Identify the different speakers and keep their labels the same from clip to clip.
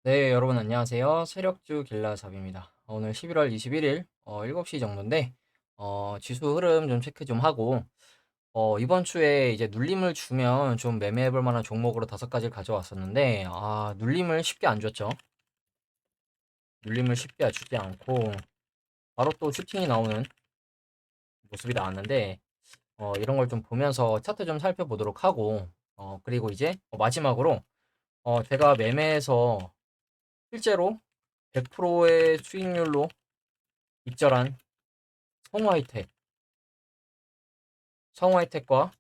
Speaker 1: 네, 여러분 안녕하세요. 세력주 길라잡입니다. 오늘 11월 21일 7시 정도인데 지수 흐름 좀 체크 좀 하고 이번 주에 이제 눌림을 주면 좀 매매해 볼 만한 종목으로 5가지를 가져왔었는데 눌림을 쉽게 안 줬죠. 눌림을 쉽게 주지 않고 바로 또 슈팅이 나오는 모습이 나왔는데 이런 걸 좀 보면서 차트 좀 살펴보도록 하고 그리고 이제 마지막으로 제가 매매해서 실제로 100%의 수익률로 입절한 성우하이텍, 성우하이텍과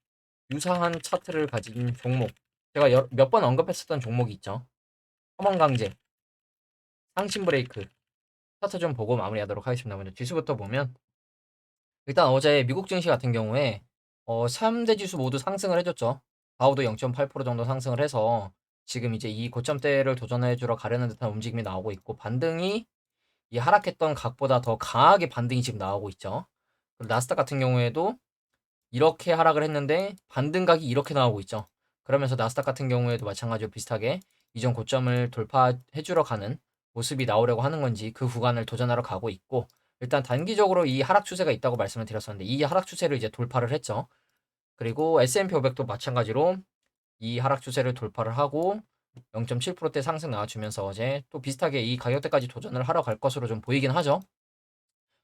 Speaker 1: 유사한 차트를 가진 종목. 제가 몇 번 언급했었던 종목이 있죠. 첨언강제, 상신브레이크. 차트 좀 보고 마무리하도록 하겠습니다. 먼저 지수부터 보면 일단 어제 미국 증시 같은 경우에 3대 지수 모두 상승을 해줬죠. 다우도 0.8% 정도 상승을 해서 지금 이제 이 고점대를 도전해주러 가려는 듯한 움직임이 나오고 있고 반등이 이 하락했던 각보다 더 강하게 반등이 지금 나오고 있죠. 그리고 나스닥 같은 경우에도 이렇게 하락을 했는데 반등각이 이렇게 나오고 있죠. 그러면서 나스닥 같은 경우에도 마찬가지로 비슷하게 이전 고점을 돌파해 주러 가는 모습이 나오려고 하는 건지 그 구간을 도전하러 가고 있고 일단 단기적으로 이 하락 추세가 있다고 말씀을 드렸었는데 이 하락 추세를 이제 돌파를 했죠. 그리고 S&P 500도 마찬가지로 이 하락 추세를 돌파를 하고 0.7%대 상승 나와주면서 어제 또 비슷하게 이 가격대까지 도전을 하러 갈 것으로 좀 보이긴 하죠.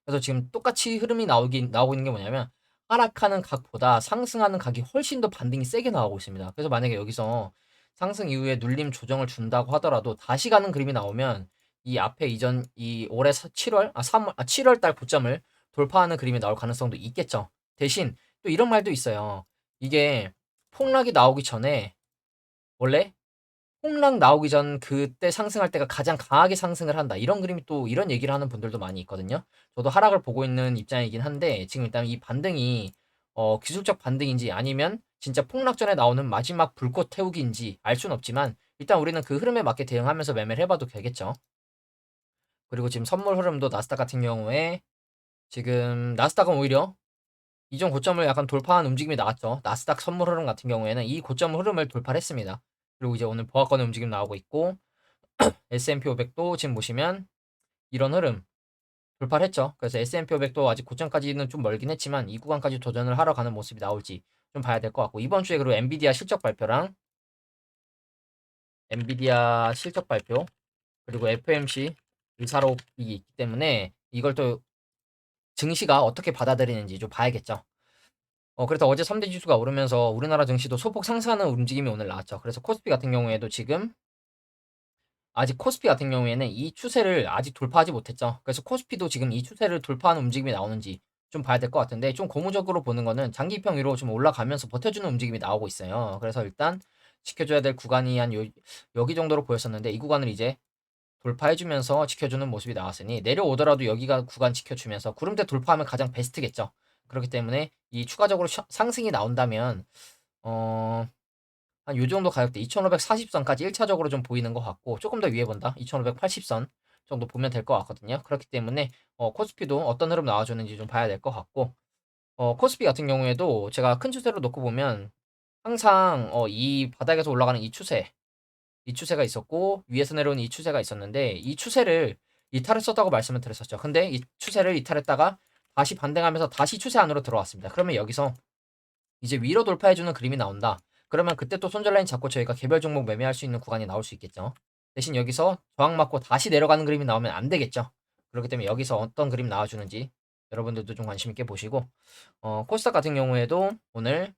Speaker 1: 그래서 지금 똑같이 흐름이 나오고 있는 게 뭐냐면 하락하는 각보다 상승하는 각이 훨씬 더 반등이 세게 나오고 있습니다. 그래서 만약에 여기서 상승 이후에 눌림 조정을 준다고 하더라도 다시 가는 그림이 나오면 이 앞에 이전 이 올해 7월 3월 7월 달 고점을 돌파하는 그림이 나올 가능성도 있겠죠. 대신 또 이런 말도 있어요. 이게 폭락이 나오기 전에 원래 폭락 나오기 전 그때 상승할 때가 가장 강하게 상승을 한다. 이런 그림이 또 이런 얘기를 하는 분들도 많이 있거든요. 저도 하락을 보고 있는 입장이긴 한데 지금 일단 이 반등이 기술적 반등인지 아니면 진짜 폭락 전에 나오는 마지막 불꽃 태우기인지 알 수는 없지만 일단 우리는 그 흐름에 맞게 대응하면서 매매를 해봐도 되겠죠. 그리고 지금 선물 흐름도 나스닥 같은 경우에 지금 나스닥은 오히려 이전 고점을 약간 돌파한 움직임이 나왔죠. 나스닥 선물 흐름 같은 경우에는 이 고점 흐름을 돌파를 했습니다. 그리고 이제 오늘 보합권의 움직임 나오고 있고 S&P 500도 지금 보시면 이런 흐름 돌파를 했죠. 그래서 S&P 500도 아직 고점까지는 좀 멀긴 했지만 이 구간까지 도전을 하러 가는 모습이 나올지 좀 봐야 될 것 같고 이번 주에 그리고 엔비디아 실적 발표랑 엔비디아 실적 발표 그리고 FMC 의사록이 있기 때문에 이걸 또 증시가 어떻게 받아들이는지 좀 봐야겠죠. 그래서 어제 3대 지수가 오르면서 우리나라 증시도 소폭 상승하는 움직임이 오늘 나왔죠. 그래서 코스피 같은 경우에도 지금 아직 코스피 같은 경우에는 이 추세를 아직 돌파하지 못했죠. 그래서 코스피도 지금 이 추세를 돌파하는 움직임이 나오는지 좀 봐야 될 것 같은데 좀 고무적으로 보는 거는 장기평 위로 좀 올라가면서 버텨주는 움직임이 나오고 있어요. 그래서 일단 지켜줘야 될 구간이 한 여기 정도로 보였었는데 이 구간을 이제 돌파해주면서 지켜주는 모습이 나왔으니 내려오더라도 여기가 구간 지켜주면서 구름대 돌파하면 가장 베스트겠죠. 그렇기 때문에 이 추가적으로 상승이 나온다면 어, 한 요 정도 가격대 2540선까지 1차적으로 좀 보이는 것 같고 조금 더 위에 본다 2580선 정도 보면 될 것 같거든요. 그렇기 때문에 코스피도 어떤 흐름 나와주는지 좀 봐야 될 것 같고 코스피 같은 경우에도 제가 큰 추세로 놓고 보면 항상 이 바닥에서 올라가는 이 추세가 있었고 위에서 내려오는 이 추세가 있었는데 이 추세를 이탈했었다고 말씀을 드렸었죠. 근데 이 추세를 이탈했다가 다시 반등하면서 다시 추세 안으로 들어왔습니다. 그러면 여기서 이제 위로 돌파해주는 그림이 나온다. 그러면 그때 또 손절라인 잡고 저희가 개별 종목 매매할 수 있는 구간이 나올 수 있겠죠. 대신 여기서 저항 맞고 다시 내려가는 그림이 나오면 안 되겠죠. 그렇기 때문에 여기서 어떤 그림 나와주는지 여러분들도 좀 관심 있게 보시고 코스닥 같은 경우에도 오늘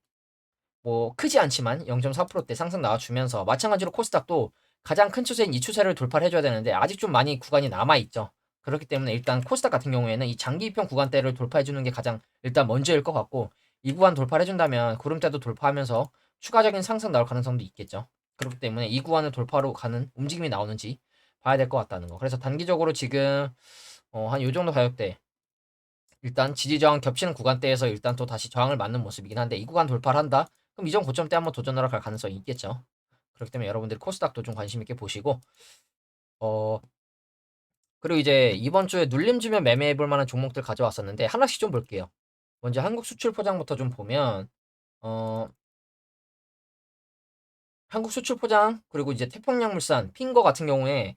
Speaker 1: 뭐 크지 않지만 0.4%대 상승 나와주면서 마찬가지로 코스닥도 가장 큰 추세인 이 추세를 돌파를 해줘야 되는데 아직 좀 많이 구간이 남아있죠. 그렇기 때문에 일단 코스닥 같은 경우에는 이 장기평 구간대를 돌파해주는 게 가장 일단 먼저일 것 같고 이 구간 돌파를 해준다면 구름대도 돌파하면서 추가적인 상승 나올 가능성도 있겠죠. 그렇기 때문에 이 구간을 돌파로 가는 움직임이 나오는지 봐야 될 것 같다는 거. 그래서 단기적으로 지금 한 요 정도 가격대 일단 지지저항 겹치는 구간대에서 일단 또 다시 저항을 맞는 모습이긴 한데 이 구간 돌파를 한다? 그럼 이전 고점대 한번 도전하러 갈 가능성이 있겠죠. 그렇기 때문에 여러분들이 코스닥도 좀 관심 있게 보시고 어 그리고 이제 이번 주에 눌림 주면 매매해 볼 만한 종목들 가져왔었는데 하나씩 좀 볼게요. 먼저 한국 수출 포장부터 좀 보면 어 한국 수출 포장 그리고 이제 태평양물산 핑거 같은 경우에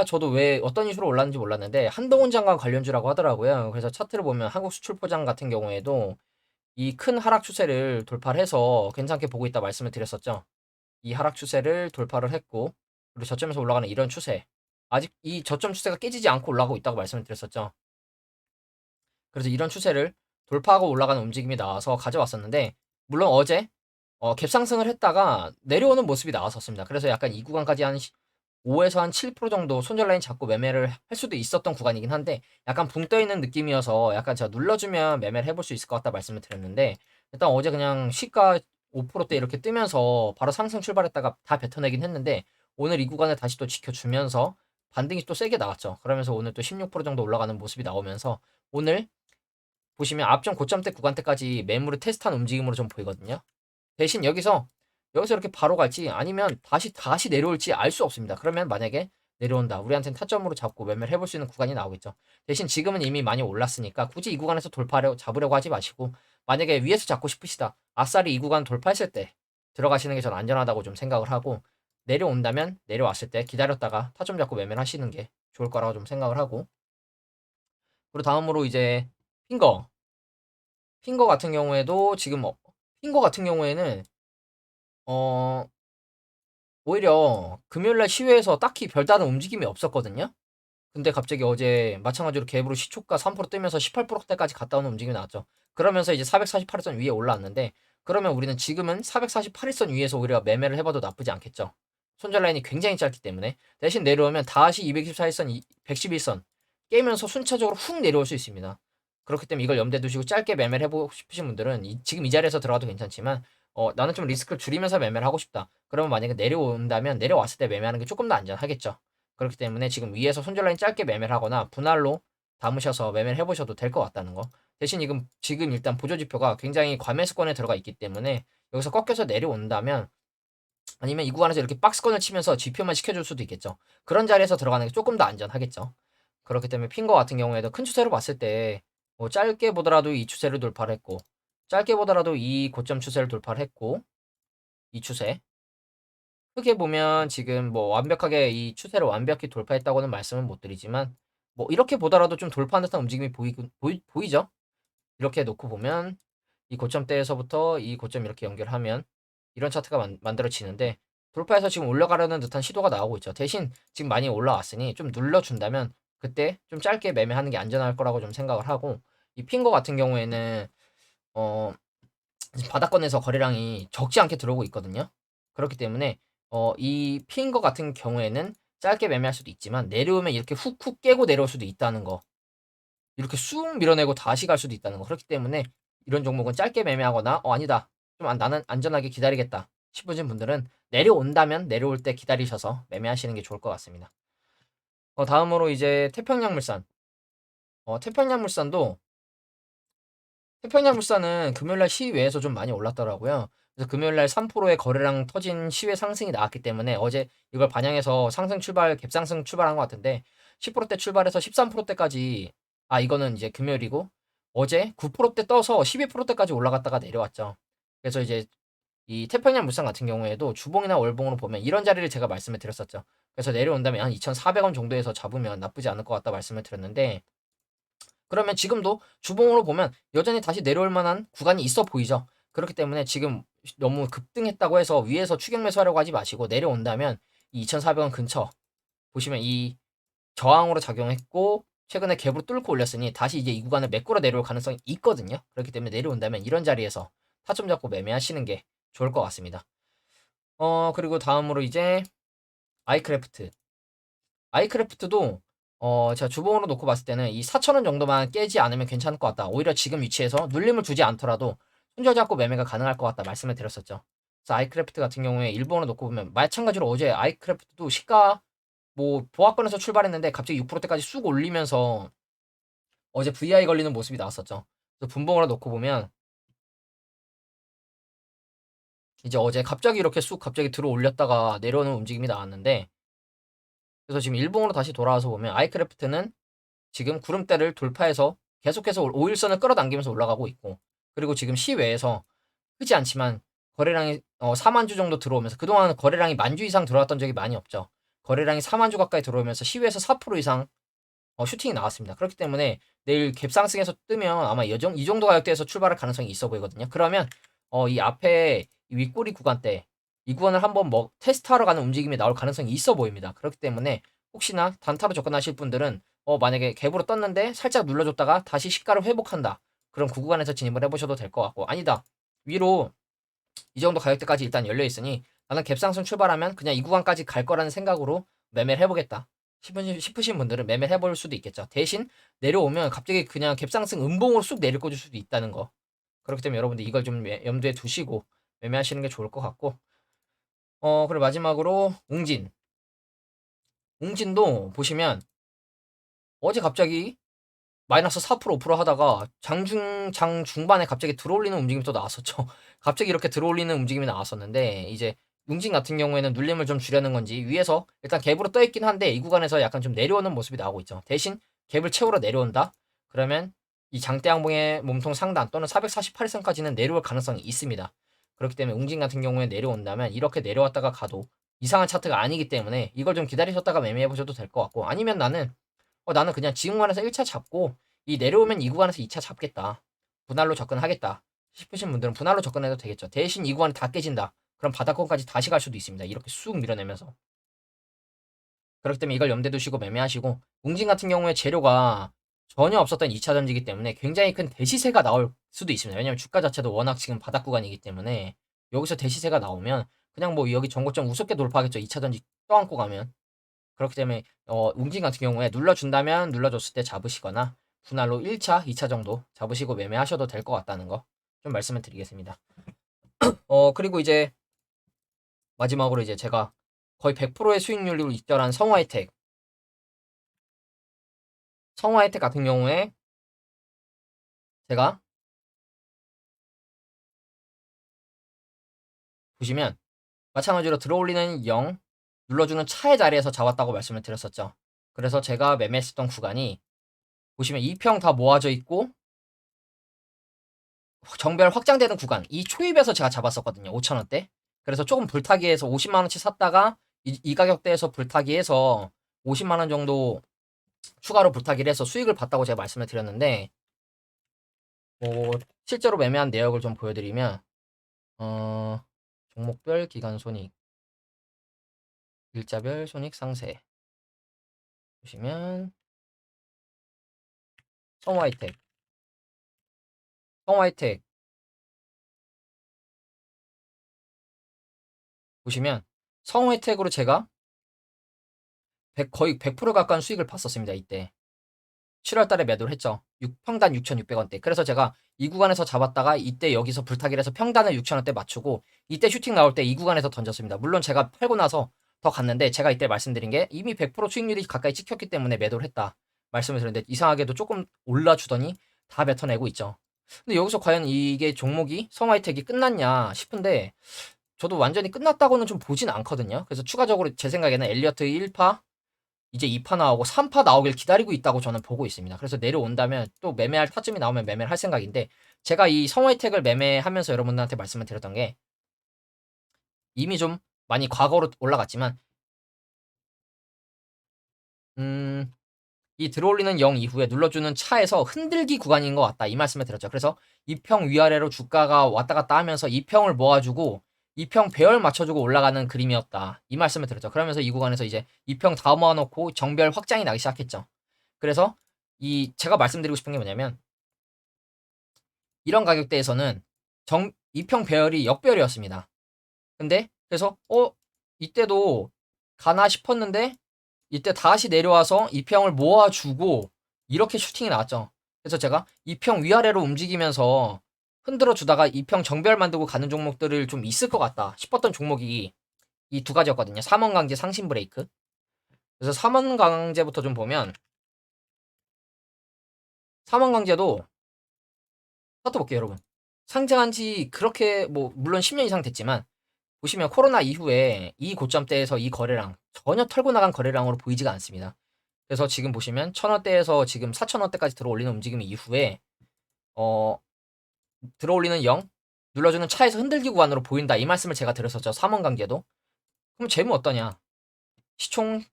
Speaker 1: 저도 왜 어떤 이슈로 올랐는지 몰랐는데 한동훈 장관 관련주라고 하더라고요. 그래서 차트를 보면 한국 수출포장 같은 경우에도 이 큰 하락 추세를 돌파를 해서 괜찮게 보고 있다 말씀을 드렸었죠. 이 하락 추세를 돌파를 했고 그리고 저점에서 올라가는 이런 추세. 아직 이 저점 추세가 깨지지 않고 올라가고 있다고 말씀을 드렸었죠. 그래서 이런 추세를 돌파하고 올라가는 움직임이 나와서 가져왔었는데 물론 어제 갭상승을 했다가 내려오는 모습이 나왔었습니다. 그래서 약간 이 구간까지 한 5에서 한 7% 정도 손절 라인 잡고 매매를 할 수도 있었던 구간이긴 한데 약간 붕 떠 있는 느낌이어서 약간 제가 눌러주면 매매를 해볼 수 있을 것 같다 말씀을 드렸는데 일단 어제 그냥 시가 5%대 이렇게 뜨면서 바로 상승 출발했다가 다 뱉어내긴 했는데 오늘 이 구간을 다시 또 지켜주면서 반등이 또 세게 나왔죠. 그러면서 오늘 또 16% 정도 올라가는 모습이 나오면서 오늘 보시면 앞전 고점대 구간대까지 매물을 테스트한 움직임으로 좀 보이거든요. 대신 여기서 이렇게 바로 갈지 아니면 다시 내려올지 알 수 없습니다. 그러면 만약에 내려온다. 우리한테는 타점으로 잡고 매매를 해볼 수 있는 구간이 나오겠죠. 대신 지금은 이미 많이 올랐으니까 굳이 이 구간에서 잡으려고 하지 마시고 만약에 위에서 잡고 싶으시다. 아싸리 이 구간 돌파했을 때 들어가시는 게 전 안전하다고 좀 생각을 하고 내려온다면 내려왔을 때 기다렸다가 타점 잡고 매매를 하시는 게 좋을 거라고 좀 생각을 하고 그리고 다음으로 이제 핑거. 핑거 같은 경우에도 지금 핑거 같은 경우에는 어 오히려 금요일날 시외에서 딱히 별다른 움직임이 없었거든요. 근데 갑자기 어제 마찬가지로 갭으로 시초가 3% 뜨면서 18%대까지 갔다 오는 움직임이 나왔죠. 그러면서 이제 448일선 위에 올라왔는데 그러면 우리는 지금은 448일선 위에서 오히려 매매를 해봐도 나쁘지 않겠죠. 손절 라인이 굉장히 짧기 때문에 대신 내려오면 다시 224일선, 111선 깨면서 순차적으로 훅 내려올 수 있습니다. 그렇기 때문에 이걸 염두에 두시고 짧게 매매를 해보고 싶으신 분들은 지금 이 자리에서 들어가도 괜찮지만 나는 좀 리스크를 줄이면서 매매를 하고 싶다. 그러면 만약에 내려온다면 내려왔을 때 매매하는 게 조금 더 안전하겠죠. 그렇기 때문에 지금 위에서 손절 라인 짧게 매매를 하거나 분할로 담으셔서 매매를 해보셔도 될 것 같다는 거. 대신 지금 일단 보조 지표가 굉장히 과매수권에 들어가 있기 때문에 여기서 꺾여서 내려온다면 아니면 이 구간에서 이렇게 박스권을 치면서 지표만 시켜줄 수도 있겠죠. 그런 자리에서 들어가는 게 조금 더 안전하겠죠. 그렇기 때문에 핀거 같은 경우에도 큰 추세로 봤을 때 뭐 짧게 보더라도 이 추세를 돌파를 했고 짧게 보더라도 이 고점 추세를 돌파를 했고 이 추세 크게 보면 지금 뭐 완벽하게 이 추세를 완벽히 돌파했다고는 말씀은 못 드리지만 뭐 이렇게 보더라도 좀 돌파한 듯한 움직임이 보이죠? 이렇게 놓고 보면 이 고점대에서부터 이 고점 이렇게 연결하면 이런 차트가 만들어지는데 돌파해서 지금 올라가려는 듯한 시도가 나오고 있죠. 대신 지금 많이 올라왔으니 좀 눌러준다면 그때 좀 짧게 매매하는 게 안전할 거라고 좀 생각을 하고 이 핀거 같은 경우에는 어 바닥권에서 거래량이 적지 않게 들어오고 있거든요. 그렇기 때문에 이 피인 거 같은 경우에는 짧게 매매할 수도 있지만 내려오면 이렇게 훅훅 깨고 내려올 수도 있다는 거. 이렇게 쑥 밀어내고 다시 갈 수도 있다는 거. 그렇기 때문에 이런 종목은 짧게 매매하거나 아니다. 나는 안전하게 기다리겠다 싶으신 분들은 내려온다면 내려올 때 기다리셔서 매매하시는 게 좋을 것 같습니다. 다음으로 이제 태평양물산도 태평양물산은 금요일날 시외에서 좀 많이 올랐더라고요. 그래서 금요일날 3%의 거래량 터진 시외 상승이 나왔기 때문에 어제 이걸 반영해서 갭상승 출발한 것 같은데 10%대 출발해서 13%대까지 이거는 이제 금요일이고 어제 9%대 떠서 12%대까지 올라갔다가 내려왔죠. 그래서 이제 이 태평양물산 같은 경우에도 주봉이나 월봉으로 보면 이런 자리를 제가 말씀을 드렸었죠. 그래서 내려온다면 한 2,400원 정도에서 잡으면 나쁘지 않을 것 같다 말씀을 드렸는데 그러면 지금도 주봉으로 보면 여전히 다시 내려올 만한 구간이 있어 보이죠. 그렇기 때문에 지금 너무 급등했다고 해서 위에서 추격 매수하려고 하지 마시고 내려온다면 이 2,400원 근처 보시면 이 저항으로 작용했고 최근에 갭으로 뚫고 올렸으니 다시 이제 이 구간을 메꾸러 내려올 가능성이 있거든요. 그렇기 때문에 내려온다면 이런 자리에서 타점 잡고 매매하시는 게 좋을 것 같습니다. 그리고 다음으로 이제 아이크래프트. 아이크래프트도 제가 주봉으로 놓고 봤을 때는 이 4,000원 정도만 깨지 않으면 괜찮을 것 같다. 오히려 지금 위치에서 눌림을 주지 않더라도 손절 잡고 매매가 가능할 것 같다 말씀을 드렸었죠. 그래서 아이크래프트 같은 경우에 일본으로 놓고 보면 마찬가지로 어제 아이크래프트도 시가 뭐 보합권에서 출발했는데 갑자기 6%대까지 쑥 올리면서 어제 VI 걸리는 모습이 나왔었죠. 그래서 분봉으로 놓고 보면 이제 어제 갑자기 이렇게 쑥 갑자기 들어 올렸다가 내려오는 움직임이 나왔는데 그래서 지금 일봉으로 다시 돌아와서 보면 아이크래프트는 지금 구름대를 돌파해서 계속해서 5일선을 끌어당기면서 올라가고 있고 그리고 지금 시외에서 크지 않지만 거래량이 4만 주 정도 들어오면서 그동안 거래량이 10,000주 이상 들어왔던 적이 많이 없죠. 거래량이 4만 주 가까이 들어오면서 시외에서 4% 이상 슈팅이 나왔습니다. 그렇기 때문에 내일 갭상승에서 뜨면 아마 이 정도 가격대에서 출발할 가능성이 있어 보이거든요. 그러면 이 앞에 이 윗꼬리 구간대 이 구간을 한번 테스트하러 가는 움직임이 나올 가능성이 있어 보입니다. 그렇기 때문에 혹시나 단타로 접근하실 분들은 만약에 갭으로 떴는데 살짝 눌러줬다가 다시 시가를 회복한다. 그럼 그 구간에서 진입을 해보셔도 될 것 같고, 아니다, 위로 이 정도 가격대까지 일단 열려 있으니 나는 갭상승 출발하면 그냥 이 구간까지 갈 거라는 생각으로 매매를 해보겠다 싶으신 분들은 매매를 해볼 수도 있겠죠. 대신 내려오면 갑자기 그냥 갭상승 음봉으로 쑥 내릴 꽂을 수도 있다는 거. 그렇기 때문에 여러분들 이걸 좀 염두에 두시고 매매하시는 게 좋을 것 같고, 그리고 마지막으로 웅진도 보시면 어제 갑자기 마이너스 4% 5% 하다가 장 중반에 갑자기 들어올리는 움직임이 또 나왔었죠. 갑자기 이렇게 들어올리는 움직임이 나왔었는데, 이제 웅진 같은 경우에는 눌림을 좀 주려는 건지 위에서 일단 갭으로 떠 있긴 한데 이 구간에서 약간 좀 내려오는 모습이 나오고 있죠. 대신 갭을 채우러 내려온다? 그러면 이 장대 양봉의 몸통 상단 또는 448선까지는 내려올 가능성이 있습니다. 그렇기 때문에 웅진 같은 경우에 내려온다면 이렇게 내려왔다가 가도 이상한 차트가 아니기 때문에 이걸 좀 기다리셨다가 매매해 보셔도 될 것 같고, 아니면 나는 그냥 지금 구간에서 1차 잡고 이 내려오면 이 구간에서 2차 잡겠다, 분할로 접근하겠다 싶으신 분들은 분할로 접근해도 되겠죠. 대신 이 구간이 다 깨진다, 그럼 바닥권까지 다시 갈 수도 있습니다. 이렇게 쑥 밀어내면서. 그렇기 때문에 이걸 염두에 두시고 매매하시고, 웅진 같은 경우에 재료가 전혀 없었던 2차 전지기 때문에 굉장히 큰 대시세가 나올 수도 있습니다. 왜냐면 주가 자체도 워낙 지금 바닥 구간이기 때문에 여기서 대시세가 나오면 그냥 뭐 여기 전고점 우습게 돌파하겠죠. 2차 전지 떠안고 가면. 그렇기 때문에 웅진 같은 경우에 눌러준다면 눌러줬을 때 잡으시거나 분할로 1차, 2차 정도 잡으시고 매매하셔도 될 것 같다는 거 좀 말씀을 드리겠습니다. 그리고 이제 마지막으로 이제 제가 거의 100%의 수익률로 입절한 성화혜택 같은 경우에 제가 보시면 마찬가지로 들어올리는 0 눌러주는 차의 자리에서 잡았다고 말씀을 드렸었죠. 그래서 제가 매매했었던 구간이 보시면 2평 다 모아져 있고 정별 확장되는 구간, 이 초입에서 제가 잡았었거든요. 5,000원대. 그래서 조금 불타기해서 50만원치 샀다가 이 가격대에서 불타기해서 50만원 정도 추가로 불타기를 해서 수익을 봤다고 제가 말씀을 드렸는데, 실제로 매매한 내역을 좀 보여드리면 종목별 기간 손익, 일자별 손익 상세 보시면 성화이텍 보시면 성화이텍으로 제가 거의 100% 가까운 수익을 봤었습니다. 이때 7월 달에 매도를 했죠. 평단 6,600원대. 그래서 제가 이 구간에서 잡았다가 이때 여기서 불타기를 해서 평단을 6,000원대 맞추고 이때 슈팅 나올 때 이 구간에서 던졌습니다. 물론 제가 팔고 나서 더 갔는데 제가 이때 말씀드린 게 이미 100% 수익률이 가까이 찍혔기 때문에 매도를 했다 말씀을 드렸는데, 이상하게도 조금 올라주더니 다 뱉어내고 있죠. 근데 여기서 과연 이게 종목이 성화이텍이 끝났냐 싶은데 저도 완전히 끝났다고는 좀 보진 않거든요. 그래서 추가적으로 제 생각에는 엘리어트 1파 이제 2파 나오고 3파 나오길 기다리고 있다고 저는 보고 있습니다. 그래서 내려온다면 또 매매할 타점이 나오면 매매를 할 생각인데, 제가 이 성화이텍을 매매하면서 여러분들한테 말씀을 드렸던 게 이미 좀 많이 과거로 올라갔지만 이 들어올리는 0 이후에 눌러주는 차에서 흔들기 구간인 것 같다 이 말씀을 드렸죠. 그래서 2평 위아래로 주가가 왔다 갔다 하면서 2평을 모아주고 2평 배열 맞춰주고 올라가는 그림이었다 이 말씀을 드렸죠. 그러면서 이 구간에서 이제 2평 다 모아놓고 정별 확장이 나기 시작했죠. 그래서 제가 말씀드리고 싶은 게 뭐냐면, 이런 가격대에서는 2평 배열이 역배열이었습니다. 근데 그래서 이때도 가나 싶었는데 이때 다시 내려와서 2평을 모아주고 이렇게 슈팅이 나왔죠. 그래서 제가 2평 위아래로 움직이면서 흔들어 주다가 2평 정별 만들고 가는 종목들을 좀 있을 것 같다 싶었던 종목이 이 두 가지였거든요. 삼원강제, 상신브레이크. 그래서 삼원강제부터 좀 보면, 삼원강제도 차트 볼게요, 여러분. 상장한 지 그렇게 물론 10년 이상 됐지만 보시면 코로나 이후에 이 고점대에서 이 거래량 전혀 털고 나간 거래량으로 보이지가 않습니다. 그래서 지금 보시면 1,000원대에서 지금 4,000원대까지 들어올리는 움직임 이후에 들어올리는 0 눌러주는 차에서 흔들기 구간으로 보인다 이 말씀을 제가 드렸었죠. 삼원관계도. 그럼 재무 어떠냐? 시총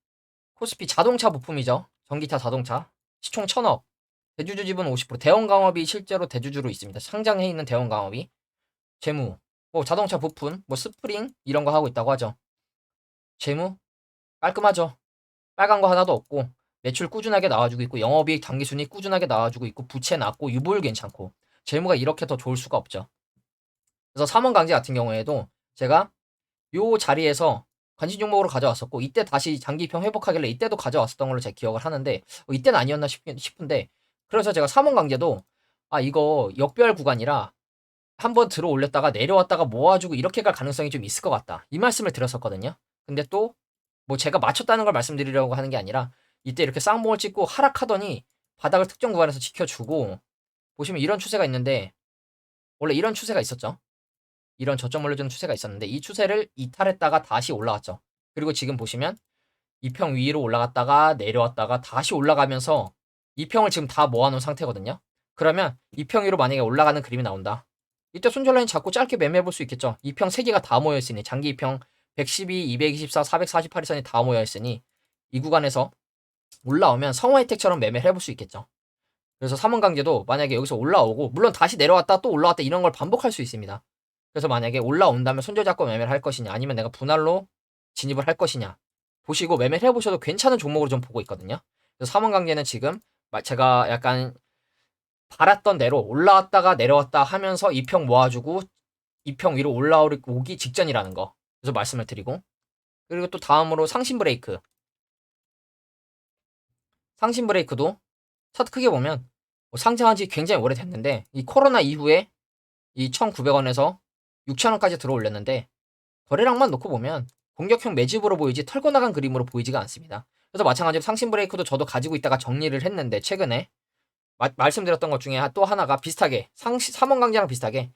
Speaker 1: 코스피 자동차 부품이죠. 전기차 자동차. 시총 1000억. 대주주 지분 50%. 대원강업이 실제로 대주주로 있습니다. 상장해 있는 대원강업이. 재무. 뭐 자동차 부품, 뭐 스프링 이런 거 하고 있다고 하죠. 재무 깔끔하죠. 빨간 거 하나도 없고 매출 꾸준하게 나와주고 있고 영업이익 당기순이 꾸준하게 나와주고 있고 부채 낮고 유보율 괜찮고 재무가 이렇게 더 좋을 수가 없죠. 그래서 삼원강제 같은 경우에도 제가 요 자리에서 관심 종목으로 가져왔었고 이때 다시 장기평 회복하길래 이때도 가져왔었던 걸로 제가 기억을 하는데 이때는 아니었나 싶은데 그래서 제가 삼원강제도 아 이거 역별 구간이라 한번 들어 올렸다가 내려왔다가 모아주고 이렇게 갈 가능성이 좀 있을 것 같다 이 말씀을 드렸었거든요. 근데 또 뭐 제가 맞췄다는 걸 말씀드리려고 하는 게 아니라 이때 이렇게 쌍봉을 찍고 하락하더니 바닥을 특정 구간에서 지켜주고 보시면 이런 추세가 있는데 원래 이런 추세가 있었죠. 이런 저점 올려주는 추세가 있었는데 이 추세를 이탈했다가 다시 올라왔죠. 그리고 지금 보시면 이평 위로 올라갔다가 내려왔다가 다시 올라가면서 이평을 지금 다 모아놓은 상태거든요. 그러면 이평 위로 만약에 올라가는 그림이 나온다. 이때 손절 라인 잡고 짧게 매매해 볼 수 있겠죠. 이평 3개가 다 모여있으니 장기 이평 112, 224, 448일선이 다 모여있으니 이 구간에서 올라오면 성화혜택처럼 매매를 해볼 수 있겠죠. 그래서 삼원강제도 만약에 여기서 올라오고 물론 다시 내려왔다 또 올라왔다 이런 걸 반복할 수 있습니다. 그래서 만약에 올라온다면 손절 잡고 매매를 할 것이냐 아니면 내가 분할로 진입을 할 것이냐 보시고 매매를 해보셔도 괜찮은 종목으로 좀 보고 있거든요. 그래서 삼원강제는 지금 제가 약간 바랐던 대로 올라왔다가 내려왔다 하면서 이평 모아주고 이평 위로 올라오기 직전이라는 거 그래서 말씀을 드리고 그리고 또 다음으로 상신 브레이크 상신 브레이크도 차트 크게 보면 상장한 지 굉장히 오래됐는데 이 코로나 이후에 이 1,900원에서 6,000원까지 들어 올렸는데 거래량만 놓고 보면 공격형 매집으로 보이지 털고 나간 그림으로 보이지가 않습니다. 그래서 마찬가지로 상신 브레이크도 저도 가지고 있다가 정리를 했는데 최근에 말씀드렸던 것 중에 또 하나가 비슷하게 삼원강제랑 비슷하게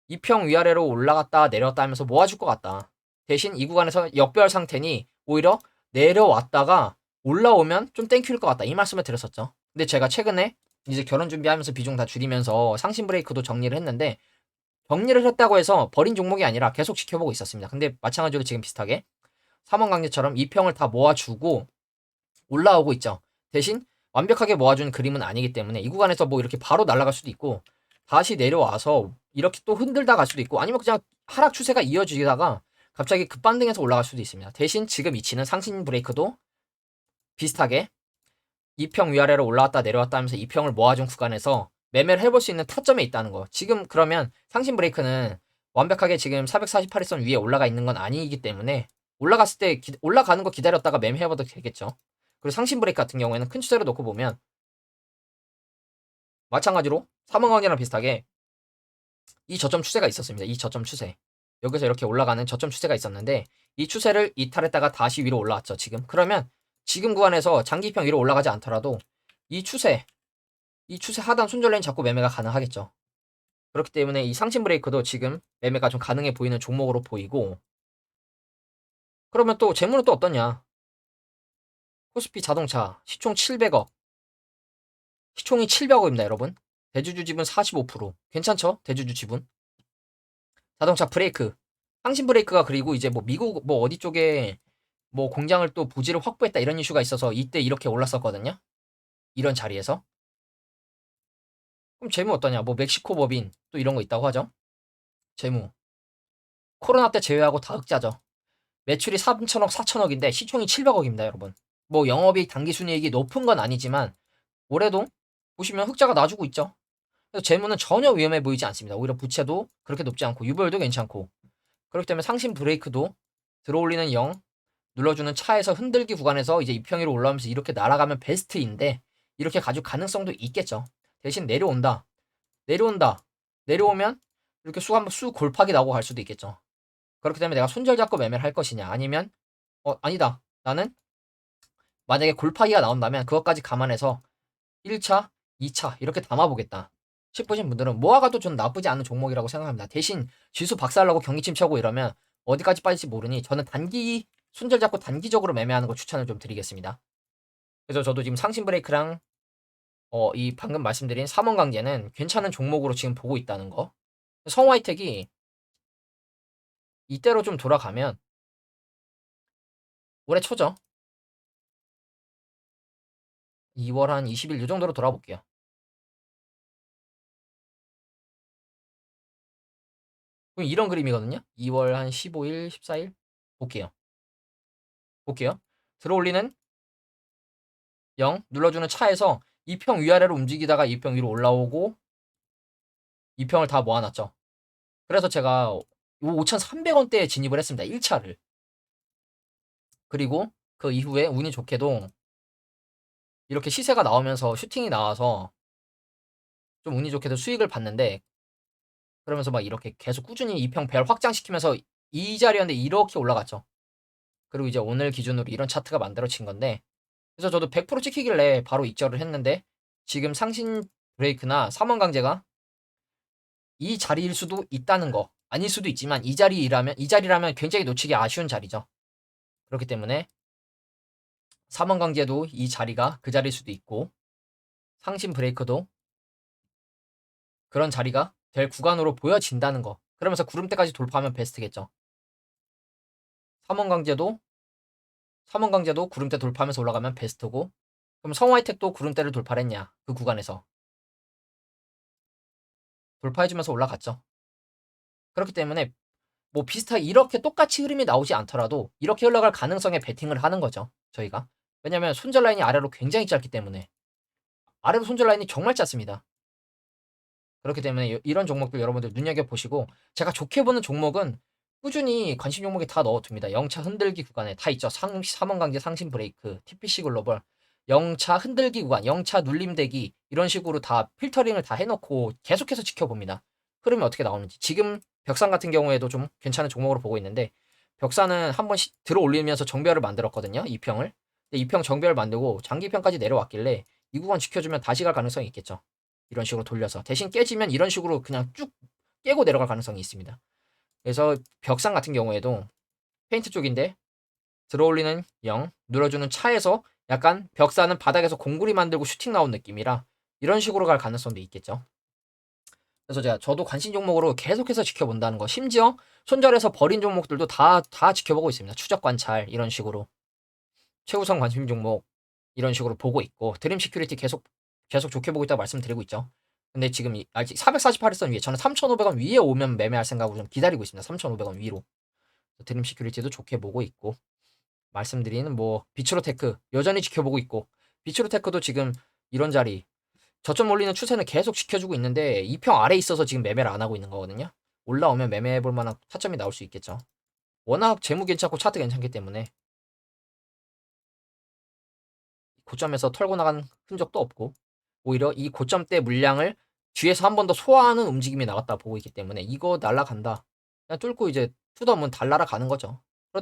Speaker 1: 이평 위아래로 올라갔다 내려왔다 하면서 모아줄 것 같다. 대신 이 구간에서 역별 상태니 오히려 내려왔다가 올라오면 좀 땡큐일 것 같다. 이 말씀을 드렸었죠. 근데 제가 최근에 이제 결혼 준비하면서 비중 다 줄이면서 상신 브레이크도 정리를 했는데 정리를 했다고 해서 버린 종목이 아니라 계속 지켜보고 있었습니다. 근데 마찬가지로 지금 비슷하게 삼원강제처럼 이평을 다 모아주고 올라오고 있죠. 대신 완벽하게 모아주는 그림은 아니기 때문에 이 구간에서 뭐 이렇게 바로 날아갈 수도 있고 다시 내려와서 이렇게 또 흔들다 갈 수도 있고 아니면 그냥 하락 추세가 이어지다가 갑자기 급반등해서 올라갈 수도 있습니다. 대신 지금 위치는 상신 브레이크도 비슷하게 이평 위아래로 올라왔다 내려왔다 하면서 이평을 모아준 구간에서 매매를 해볼 수 있는 타점에 있다는 거. 지금 그러면 상신 브레이크는 완벽하게 지금 448일선 위에 올라가 있는 건 아니기 때문에 올라갔을 때 올라가는 거 기다렸다가 매매해봐도 되겠죠. 그리고 상신 브레이크 같은 경우에는 큰 추세로 놓고 보면 마찬가지로 삼원강제랑 비슷하게 이 저점 추세가 있었습니다. 이 저점 추세. 여기서 이렇게 올라가는 저점 추세가 있었는데 이 추세를 이탈했다가 다시 위로 올라왔죠. 지금. 그러면 지금 구간에서 장기평 위로 올라가지 않더라도 이 추세 하단 손절 라인 잡고 매매가 가능하겠죠. 그렇기 때문에 이 상신 브레이크도 지금 매매가 좀 가능해 보이는 종목으로 보이고 그러면 또 재무는 또 어떠냐? 코스피 자동차 시총 700억. 시총이 700억입니다, 여러분. 대주주 지분 45%. 괜찮죠? 대주주 지분. 자동차 브레이크. 상신 브레이크가 그리고 이제 뭐 미국 뭐 어디 쪽에 뭐 공장을 또 부지를 확보했다 이런 이슈가 있어서 이때 이렇게 올랐었거든요. 이런 자리에서. 그럼 재무 어떠냐? 뭐 멕시코 법인 또 이런 거 있다고 하죠. 재무. 코로나 때 제외하고 다 흑자죠. 매출이 3천억, 4천억인데 시총이 700억입니다, 여러분. 뭐 영업이익, 당기순이익이 높은 건 아니지만 올해도 보시면 흑자가 나주고 있죠. 그래서 재무는 전혀 위험해 보이지 않습니다. 오히려 부채도 그렇게 높지 않고 유보율도 괜찮고 그렇기 때문에 상신 브레이크도 들어올리는 0 눌러주는 차에서 흔들기 구간에서 이제 이평위로 올라오면서 이렇게 날아가면 베스트인데 이렇게 가질 가능성도 있겠죠. 대신 내려온다, 내려오면 이렇게 한번 쑥 골팍이 나오고 갈 수도 있겠죠. 그렇기 때문에 내가 손절 잡고 매매를 할 것이냐 아니면 아니다 나는 만약에 골파기가 나온다면 그것까지 감안해서 1차, 2차 이렇게 담아보겠다 싶으신 분들은 모아가도 좀 나쁘지 않은 종목이라고 생각합니다. 대신 지수 박살나고 경기 침체하고 이러면 어디까지 빠질지 모르니 저는 단기 손절 잡고 단기적으로 매매하는 거 추천을 좀 드리겠습니다. 그래서 저도 지금 상신 브레이크랑 이 방금 말씀드린 삼원강제는 괜찮은 종목으로 지금 보고 있다는 거. 성화이텍이 이때로 좀 돌아가면 올해 초죠. 2월 한 20일 이 정도로 돌아볼게요. 그럼 이런 그림이거든요. 2월 한 15일, 14일 볼게요. 볼게요. 들어올리는 0 눌러주는 차에서 2평 위아래로 움직이다가 2평 위로 올라오고 2평을 다 모아놨죠. 그래서 제가 5,300원대에 진입을 했습니다. 1차를. 그리고 그 이후에 운이 좋게도 이렇게 시세가 나오면서 슈팅이 나와서 좀 운이 좋게도 수익을 봤는데, 그러면서 막 이렇게 계속 꾸준히 2평 별 확장시키면서 이 자리였는데 이렇게 올라갔죠. 그리고 이제 오늘 기준으로 이런 차트가 만들어진 건데, 그래서 저도 100% 찍히길래 바로 익절을 했는데, 지금 상신 브레이크나 3원 강제가 이 자리일 수도 있다는 거, 아닐 수도 있지만 이 자리라면 굉장히 놓치기 아쉬운 자리죠. 그렇기 때문에 3원 강제도 이 자리가 그 자리일 수도 있고, 상신 브레이크도 그런 자리가 될 구간으로 보여진다는 거. 그러면서 구름대까지 돌파하면 베스트겠죠. 3원 강제도 3원 강제도 구름대 돌파하면서 올라가면 베스트고, 그럼 성화이택도 구름대를 돌파를 했냐, 그 구간에서 돌파해주면서 올라갔죠. 그렇기 때문에 뭐 비슷하게 이렇게 똑같이 흐름이 나오지 않더라도 이렇게 흘러갈 가능성에 베팅을 하는 거죠, 저희가. 왜냐면 손절 라인이 아래로 굉장히 짧기 때문에. 아래로 손절 라인이 정말 짧습니다. 그렇기 때문에 이런 종목들 여러분들 눈여겨보시고, 제가 좋게 보는 종목은 꾸준히 관심 종목에 다 넣어둡니다. 영차 흔들기 구간에 다 있죠. 3원 강제 상신 브레이크, TPC 글로벌, 영차 흔들기 구간, 영차 눌림대기, 이런 식으로 다 필터링을 다 해놓고 계속해서 지켜봅니다. 흐름이 어떻게 나오는지. 지금 벽산 같은 경우에도 좀 괜찮은 종목으로 보고 있는데, 벽산은 한번 들어 올리면서 정배열을 만들었거든요. 2평을. 2평 정배열 만들고 장기평까지 내려왔길래 이 구간 지켜주면 다시 갈 가능성이 있겠죠. 이런 식으로 돌려서. 대신 깨지면 이런 식으로 그냥 쭉 깨고 내려갈 가능성이 있습니다. 그래서 벽상 같은 경우에도 페인트 쪽인데 들어올리는 0, 눌러주는 차에서 약간 벽사는 바닥에서 공구리 만들고 슈팅 나온 느낌이라 이런 식으로 갈 가능성도 있겠죠. 그래서 저도 관심 종목으로 계속해서 지켜본다는 거, 심지어 손절해서 버린 종목들도 다 지켜보고 있습니다. 추적 관찰 이런 식으로 최우선 관심 종목 이런 식으로 보고 있고, 드림 시큐리티 계속 좋게 보고 있다고 말씀드리고 있죠. 근데 지금 아직 448일선 위에, 저는 3,500원 위에 오면 매매할 생각으로 좀 기다리고 있습니다. 3,500원 위로. 드림 시큐리티도 좋게 보고 있고, 말씀드리는 뭐 비츠로테크 여전히 지켜보고 있고, 비츠로테크도 지금 이런 자리 저점 올리는 추세는 계속 지켜주고 있는데 2평 아래 있어서 지금 매매를 안 하고 있는 거거든요. 올라오면 매매해볼 만한 타점이 나올 수 있겠죠. 워낙 재무 괜찮고 차트 괜찮기 때문에 고점에서 털고 나간 흔적도 없고, 오히려 이 고점대 물량을 뒤에서 한 번 더 소화하는 움직임이 나왔다 보고 있기 때문에 이거 날라간다, 그냥 뚫고 이제 투더문 달나라 가는 거죠.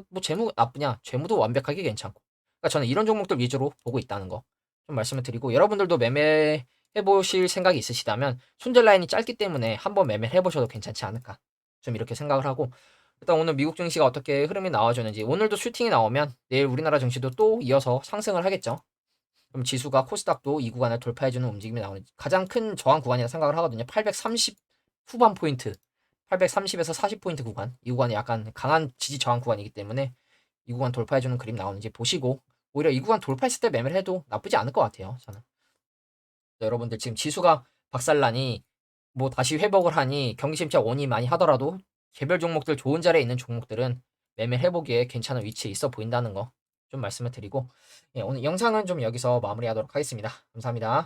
Speaker 1: 뭐 재무 나쁘냐? 재무도 완벽하게 괜찮고. 그러니까 저는 이런 종목들 위주로 보고 있다는 거 좀 말씀을 드리고, 여러분들도 매매해 보실 생각이 있으시다면 손절 라인이 짧기 때문에 한번 매매해 보셔도 괜찮지 않을까, 좀 이렇게 생각을 하고. 일단 오늘 미국 증시가 어떻게 흐름이 나와주는지, 오늘도 슈팅이 나오면 내일 우리나라 증시도 또 이어서 상승을 하겠죠. 그럼 지수가, 코스닥도 이 구간을 돌파해주는 움직임이 나오는 가장 큰 저항 구간이라 생각을 하거든요. 830 후반 포인트, 830에서 40포인트 구간, 이 구간이 약간 강한 지지 저항 구간이기 때문에 이 구간 돌파해주는 그림 나오는지 보시고, 오히려 이 구간 돌파했을 때 매매를 해도 나쁘지 않을 것 같아요, 저는. 여러분들 지금 지수가 박살나니 뭐 다시 회복을 하니 경기 침체 원이 많이 하더라도 개별 종목들 좋은 자리에 있는 종목들은 매매 해보기에 괜찮은 위치에 있어 보인다는 거 좀 말씀을 드리고, 예, 오늘 영상은 좀 여기서 마무리하도록 하겠습니다. 감사합니다.